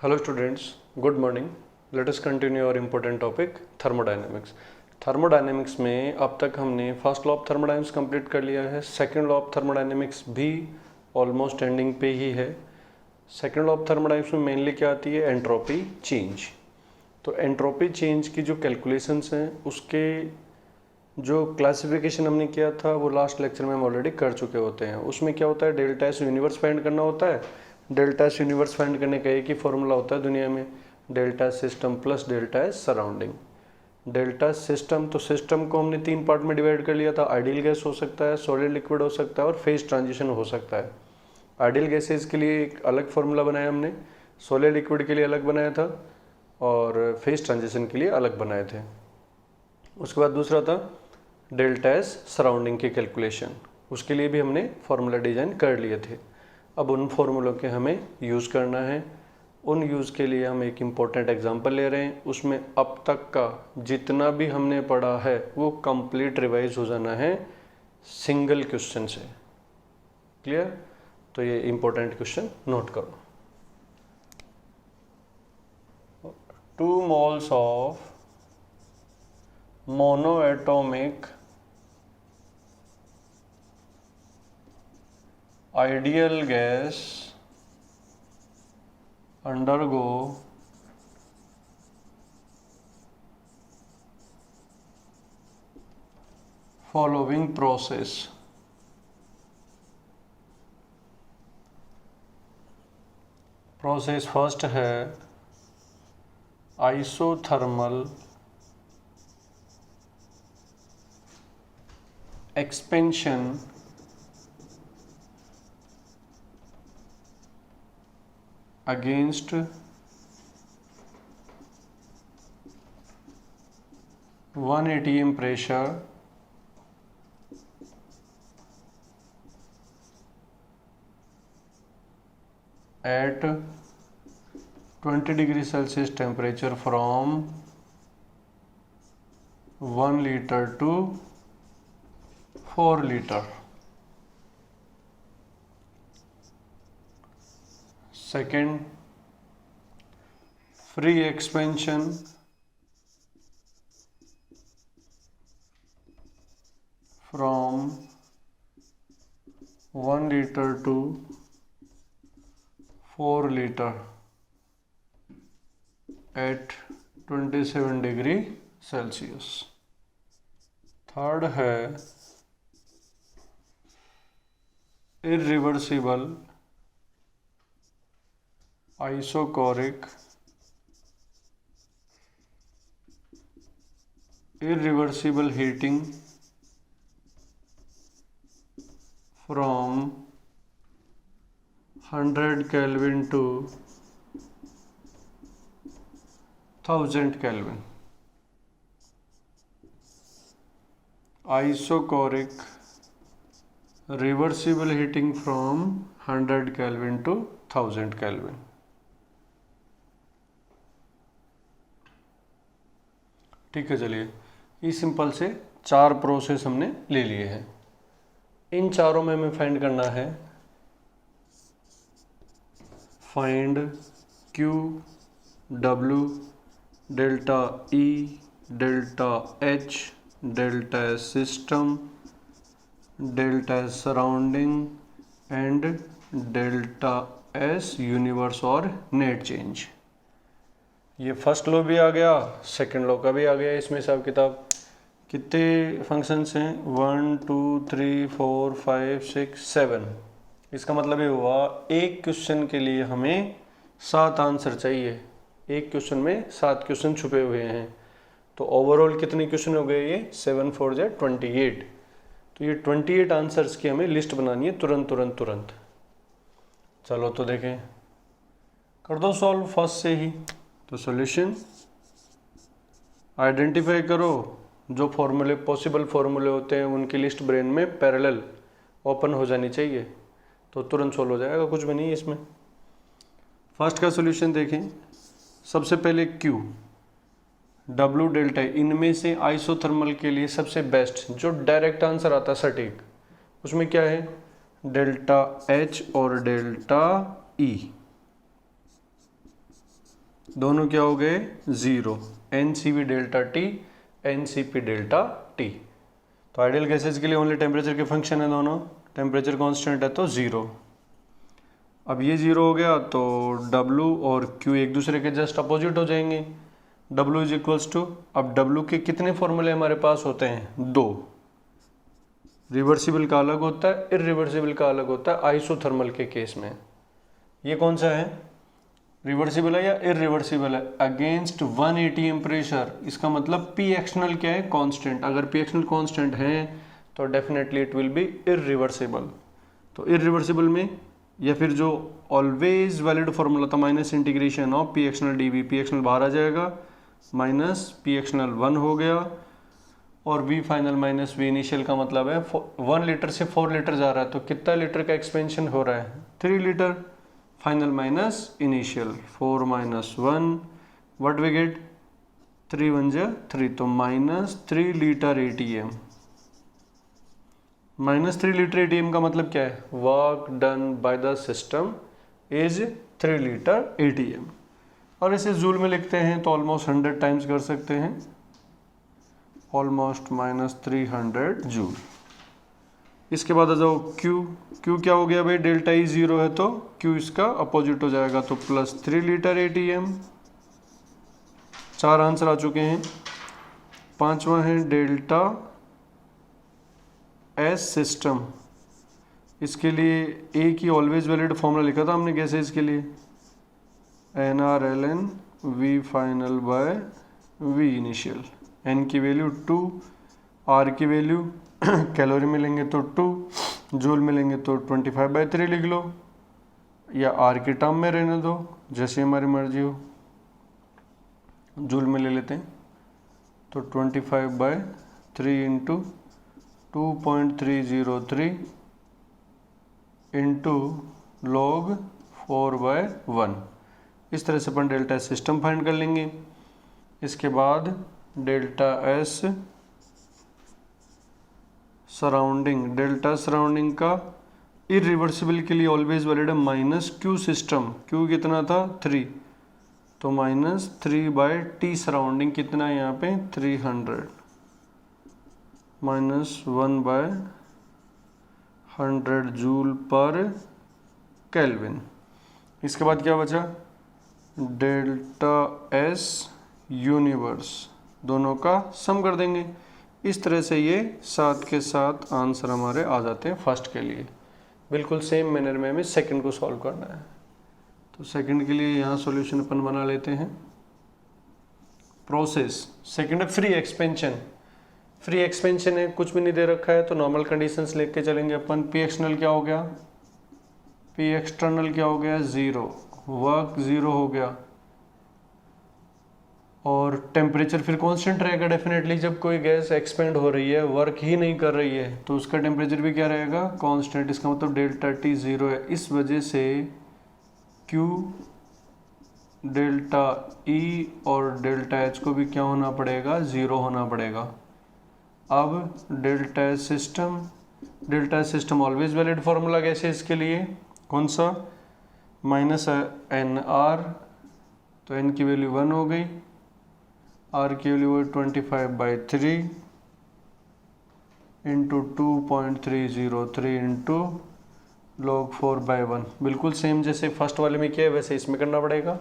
Hello students, good morning. Let us continue our important topic thermodynamics. Thermodynamics में अब तक हमने first law of thermodynamics complete कर लिया है. सेकंड लॉ ऑफ थर्मोडायनेमिक्स भी ऑलमोस्ट एंडिंग पे ही है. सेकंड लॉ ऑफ थर्मोडायनेमिक्स में मेनली क्या आती है? Entropy change. तो एंट्रोपी चेंज की जो कैलकुलेशंस हैं उसके जो क्लासिफिकेशन हमने किया था वो लास्ट लेक्चर में हम ऑलरेडी कर चुके होते हैं. उसमें क्या होता है? डेल्टा एस यूनिवर्स फाइंड करना होता है. डेल्टा एस यूनिवर्स फाइंड करने का एक ही फॉर्मूला होता है दुनिया में, delta system plus delta S surrounding. Delta system, तो सिस्टम को हमने तीन पार्ट में डिवाइड कर लिया था. आइडियल गैस हो सकता है, सॉलिड लिक्विड हो सकता है और फेज ट्रांजिशन हो सकता है. आइडियल गैसेज के लिए एक अलग फॉर्मूला बनाया हमने, सॉलिड लिक्विड के लिए अलग बनाया था और फेज ट्रांजिशन के लिए अलग बनाए थे. उसके बाद दूसरा था डेल्टा एस सराउंडिंग की कैलकुलेशन, उसके लिए भी हमने फॉर्मूला डिजाइन कर लिए थे. अब उन फॉर्मूलों के हमें यूज़ करना है. उन यूज़ के लिए हम एक इम्पॉर्टेंट एग्जांपल ले रहे हैं. उसमें अब तक का जितना भी हमने पढ़ा है वो कंप्लीट रिवाइज हो जाना है सिंगल क्वेश्चन से. क्लियर? तो ये इम्पोर्टेंट क्वेश्चन नोट करो. 2 moles of monoatomic ideal gas undergo following process. Process first है isothermal expansion against 1 atm pressure at 20 degree Celsius temperature from 1 liter to 4 liter. Second, free expansion from 1 liter to 4 liter at 27 degree Celsius. Third है irreversible isochloric irreversible heating from 100 Kelvin to 1000 Kelvin. Isochloric reversible heating from 100 Kelvin to 1000 Kelvin. ठीक है, चलिए इस simple से 4 process हमने ले लिए हैं. इन चारों में हमें फाइंड करना है find Q, W, delta E, delta H, delta system, delta surrounding and delta S universe और नेट चेंज. ये फर्स्ट लॉ भी आ गया, सेकंड लॉ का भी आ गया. इसमें हिसाब किताब कितने फंक्शंस हैं? 1 2 3 4 5 6 7. इसका मतलब ये हुआ एक क्वेश्चन के लिए हमें 7 आंसर चाहिए. एक क्वेश्चन में 7 क्वेश्चन छुपे हुए हैं. तो ओवरऑल कितने क्वेश्चन हो गए? ये 7 4 जा 28. तो ये 28 आंसर्स की हमें लिस्ट बनानी है तुरंत. चलो तो देखें, कर दो सॉल्व फर्स्ट से ही. तो सॉल्यूशन आइडेंटिफाई करो. जो फॉर्मूले पॉसिबल फॉर्मूले होते हैं उनकी लिस्ट ब्रेन में पैरेलल ओपन हो जानी चाहिए, तो तुरंत सॉल्व हो जाएगा. कुछ भी नहीं है इसमें. फर्स्ट का सॉल्यूशन देखें. सबसे पहले Q, W, डेल्टा, इनमें से आइसोथर्मल के लिए सबसे बेस्ट जो डायरेक्ट आंसर आता है सटीक, उसमें क्या है? डेल्टा H और डेल्टा E. दोनों क्या हो गए 0, NCV delta T, NCP delta T। तो आइडियल गैसेज के लिए ओनली टेम्परेचर के फंक्शन है दोनों, टेम्परेचर कांस्टेंट है तो 0। अब ये 0 हो गया तो W और Q एक दूसरे के जस्ट अपोजिट हो जाएंगे। W इज इक्वल्स टू, अब W के कितने फॉर्मूले हमारे पास होते हैं 2, रिवर्सिबल का अलग होता है, इरिवर्सिबल का अलग होता है आइसोथर्मल के केस में। ये कौन सा है, रिवर्सिबल है या इरिवर्सिबल है, अगेंस्ट 1 atm प्रेशर। इसका मतलब P एक्सटर्नल क्या है कांस्टेंट, अगर P एक्सटर्नल कांस्टेंट है तो definitely it will be irreversible. तो इरिवर्सिबल में या फिर जो ऑलवेज वैलिड फॉर्मूला था minus integration of P external dV, P external बाहर आ जाएगा, माइनस P एक्सटर्नल 1 हो गया, और V final minus V initial का मतलब है 1 लीटर से 4 लीटर जा रहा है तो कितना लीटर का एक्सपेंशन हो रहा है 3 litre, final minus initial 4 minus 1, what we get 3 1 जा 3, तो minus 3 litre ATM। Minus 3 litre ATM का मतलब क्या है, work done by the system is 3 litre ATM। और इसे जूल में लिखते हैं तो ऑलमोस्ट 100 टाइम्स कर सकते हैं, ऑलमोस्ट माइनस 300 जूल। इसके बाद आ जाओ Q क्या हो गया भाई, डेल्टा E 0 है तो Q इसका अपोजिट हो जाएगा, तो प्लस 3 लीटर ATM। 4 आंसर आ चुके हैं। पांचवा है डेल्टा S सिस्टम, इसके लिए A की ऑलवेज वैलिड फॉर्मूला लिखा था हमने गैसेज के लिए, NRln V final by V initial. N की वैल्यू 2, R की वैल्यू कैलोरी में लेंगे तो 2, जूल में लेंगे तो 25/3 लिख लो, या R की टर्म में रहने दो जैसे हमारी मर्जी हो, जूल में ले लेते हैं तो 25/3 इंटू 2.303 इंटू log 4/1। इस तरह से अपन डेल्टा एस सिस्टम फाइंड कर लेंगे। इसके बाद delta S surrounding, delta surrounding का इरिवर्सिबल के लिए ऑलवेज वैलिड है माइनस Q सिस्टम, Q कितना था 3, तो माइनस 3/T सराउंडिंग कितना है यहाँ पे 300, माइनस 1/100 जूल पर केल्विन। इसके बाद क्या बचा, डेल्टा एस यूनिवर्स, दोनों का सम कर देंगे। इस तरह से ये साथ के साथ आंसर हमारे आ जाते हैं फर्स्ट के लिए। बिल्कुल सेम मैनर में हमें सेकंड को सॉल्व करना है। तो सेकंड के लिए यहाँ सॉल्यूशन अपन बना लेते हैं। प्रोसेस सेकंड है फ्री एक्सपेंशन। फ्री एक्सपेंशन है, कुछ भी नहीं दे रखा है तो नॉर्मल कंडीशंस लेके चलेंगे अपन। P एक्सटर्नल क्या हो गया, P एक्सटर्नल क्या हो गया 0, वर्क 0 हो गया, और टेम्परेचर फिर कांस्टेंट रहेगा डेफिनेटली। जब कोई गैस एक्सपेंड हो रही है, वर्क ही नहीं कर रही है, तो उसका टेम्परेचर भी क्या रहेगा कांस्टेंट। इसका मतलब डेल्टा T 0 है, इस वजह से Q डेल्टा E और डेल्टा H को भी क्या होना पड़ेगा 0 होना पड़ेगा। अब delta S system always valid formula कैसे इसके लिए, कौन सा, माइनस NR, तो N की वैल्यू 1 हो गई, R की वैल्यू 25/3 इंटू 2.303 इंटू log 4/1। बिल्कुल सेम जैसे फर्स्ट वाले में किया है वैसे इसमें करना पड़ेगा।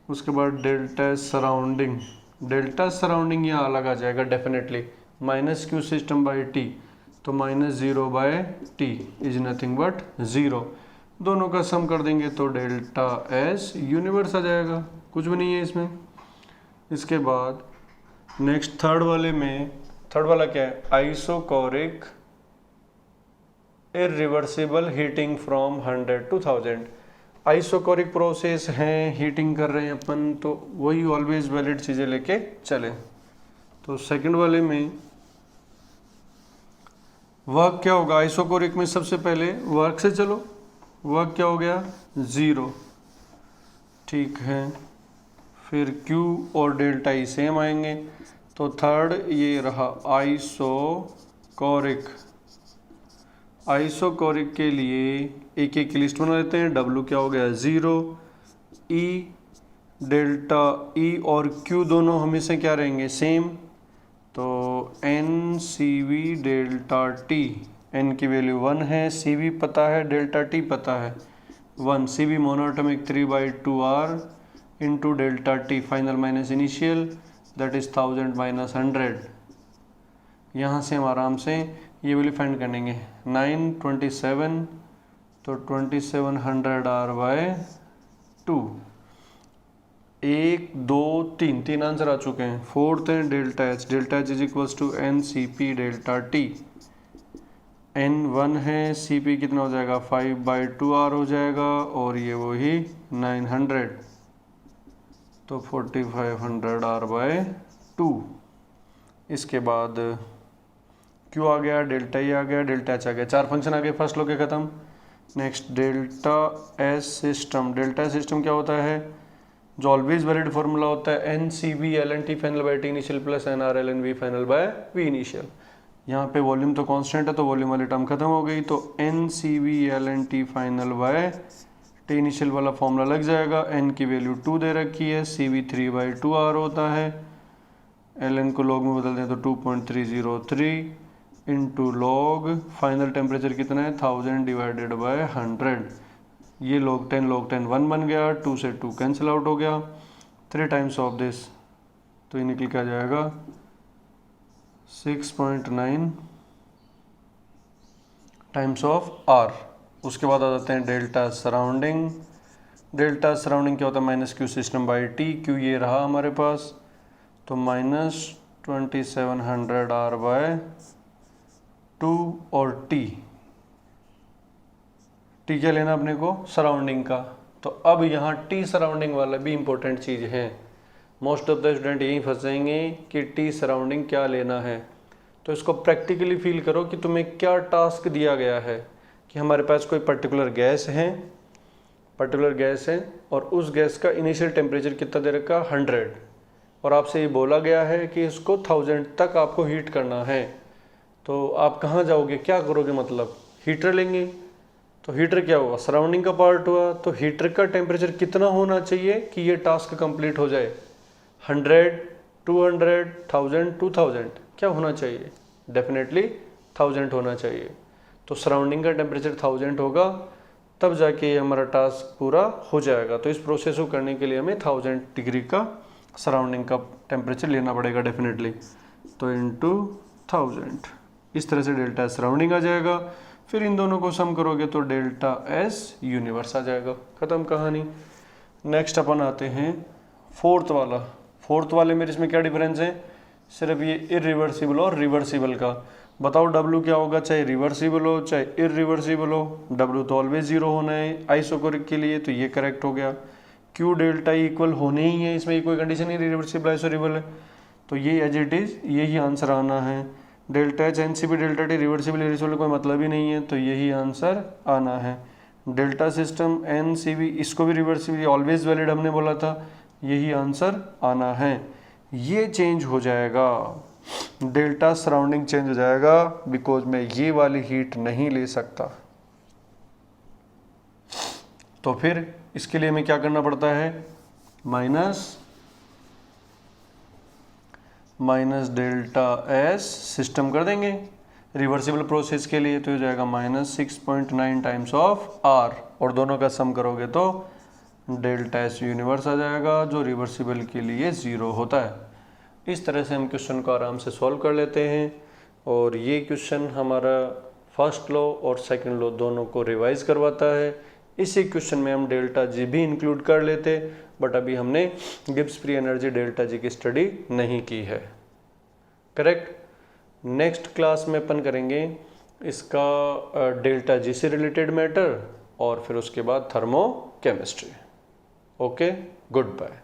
उसके बाद डेल्टा सराउंडिंग, डेल्टा सराउंडिंग यहाँ अलग आ जाएगा definitely, minus Q system by T, तो minus 0/T is nothing but 0। दोनों का सम कर देंगे तो डेल्टा S यूनिवर्स आ जाएगा, कुछ भी नहीं है इसमें। इसके बाद नेक्स्ट थर्ड वाले में, थर्ड वाला क्या है, isochoric irreversible heating from 100 to 1000। Isochoric process है, हीटिंग कर रहे हैं अपन, तो वही ऑलवेज वैलिड चीज़ें लेके चले। तो सेकंड वाले में वर्क क्या होगा, आइसोकोरिक में सबसे पहले वर्क से चलो, वर्क क्या हो गया 0, ठीक है। फिर Q और डेल्टा E सेम आएंगे, तो थर्ड ये रहा आइसोकोरिक। आइसोकोरिक के लिए एक एक लिस्ट बना लेते हैं। W क्या हो गया 0, E डेल्टा ई और क्यू दोनों हमेशा क्या रहेंगे, सेम। तो N C V delta T, N की वैल्यू 1 है, सी वी पता है, डेल्टा टी पता है 1, C V monatomic 3/2r into delta T final minus initial, that is 1000 minus 100। यहाँ से हम आराम से ये वैल्यू फाइंड करेंगे, 927 तो 2700r/2। 1 2 3 आंसर आ चुके हैं। फोर्थ है delta H is equals to N C P delta T. N 1 है, सी पी कितना हो जाएगा 5/2r हो जाएगा, और ये वही 900 तो 4500r/2। इसके बाद क्यू आ गया, डेल्टा ई आ गया, डेल्टा एच आ गया, 4 फंक्शन आ गए फर्स्ट लो के खत्म। Next delta S system. Delta system क्या होता है, जो ऑलवेज वैलिड फॉर्मूला होता है n C V L N T final by T initial plus n R L N V final by V initial. यहाँ पे वॉल्यूम तो कांस्टेंट है तो वॉल्यूम वाली टर्म खत्म हो गई, तो N C V L N T final by T initial वाला फॉर्मूला लग जाएगा। एन की वैल्यू 2 दे रखी है, सी वी 3/2r होता है, एल एन को लॉग में बदल दें तो 2.303 इंटू लॉग फाइनल टेम्परेचर कितना है 1000 डिवाइडेड बाय 100। ये log 10 1 बन गया, 2 से 2 कैंसिल आउट हो गया, 3 टाइम्स ऑफ दिस तो ये निकल के आ जाएगा 6.9 टाइम्स ऑफ r। उसके बाद आ जाते हैं डेल्टा सराउंडिंग। डेल्टा सराउंडिंग क्या होता है, minus Q system by T. Q ये रहा हमारे पास, तो -2700r/2 और टी क्या लेना अपने को, सराउंडिंग का। तो अब यहाँ टी सराउंडिंग वाला भी इंपॉर्टेंट चीज़ है। मोस्ट ऑफ द स्टूडेंट यही फंसेंगे कि टी सराउंडिंग क्या लेना है। तो इसको प्रैक्टिकली फील करो कि तुम्हें क्या टास्क दिया गया है, कि हमारे पास कोई पर्टिकुलर गैस है और उस गैस का इनिशियल टेम्परेचर कितना दे रखा 100, और आपसे ये बोला गया है कि इसको 1000 तक आपको हीट करना है। तो आप कहाँ जाओगे, क्या करोगे, मतलब हीटर लेंगे। तो हीटर क्या हुआ, सराउंडिंग का पार्ट हुआ, तो हीटर का टेम्परेचर कितना होना चाहिए कि ये टास्क कंप्लीट हो जाए, 100 200 1000 2000 क्या होना चाहिए, डेफिनेटली 1000 होना चाहिए। तो सराउंडिंग का टेम्परेचर 1000 होगा, तब जाके ये हमारा टास्क पूरा हो जाएगा। तो इस प्रोसेस को करने के लिए हमें 1000 डिग्री का सराउंडिंग का टेम्परेचर लेना पड़ेगा डेफिनेटली। तो इंटू 1000 इस तरह से डेल्टा सराउंडिंग आ जाएगा। फिर इन दोनों को सम करोगे तो डेल्टा एस यूनिवर्स आ जाएगा, खत्म कहानी। नेक्स्ट अपन आते हैं फोर्थ वाले में इसमें क्या डिफरेंस है, सिर्फ ये इरिवर्सिबल और रिवर्सिबल का। बताओ W क्या होगा, चाहे रिवर्सिबल हो चाहे इरिवर्सिबल हो, W तो ऑलवेज 0 होना है आइसोकोरिक के लिए, तो ये करेक्ट हो गया। Q डेल्टा इक्वल होने ही है, इसमें कोई कंडीशन नहीं, रिवर्सिबल आइसोरिबल है, तो ये एज इट इज यही आंसर आना है। Delta H n C P delta T reversible irreversible कोई मतलब ही नहीं है, तो यही आंसर आना है। Delta system n C B, इसको भी रिवर्सिबल ऑलवेज वैलिड हमने बोला था, यही आंसर आना है। ये चेंज हो जाएगा, डेल्टा सराउंडिंग चेंज हो जाएगा, बिकॉज मैं ये वाली हीट नहीं ले सकता। तो फिर इसके लिए हमें क्या करना पड़ता है, माइनस डेल्टा एस सिस्टम कर देंगे रिवर्सिबल प्रोसेस के लिए, तो हो जाएगा -6.9 टाइम्स ऑफ आर, और दोनों का सम करोगे तो डेल्टा एस यूनिवर्स आ जाएगा, जो रिवर्सिबल के लिए 0 होता है। इस तरह से हम क्वेश्चन को आराम से सॉल्व कर लेते हैं, और ये क्वेश्चन हमारा फर्स्ट लॉ और सेकंड लॉ दोनों को रिवाइज करवाता है। इसी क्वेश्चन में हम डेल्टा जी भी इंक्लूड कर लेते, बट अभी हमने Gibbs free energy delta G की स्टडी नहीं की है, करेक्ट। नेक्स्ट क्लास में अपन करेंगे इसका डेल्टा जी से रिलेटेड मैटर, और फिर उसके बाद thermochemistry. Okay, good bye.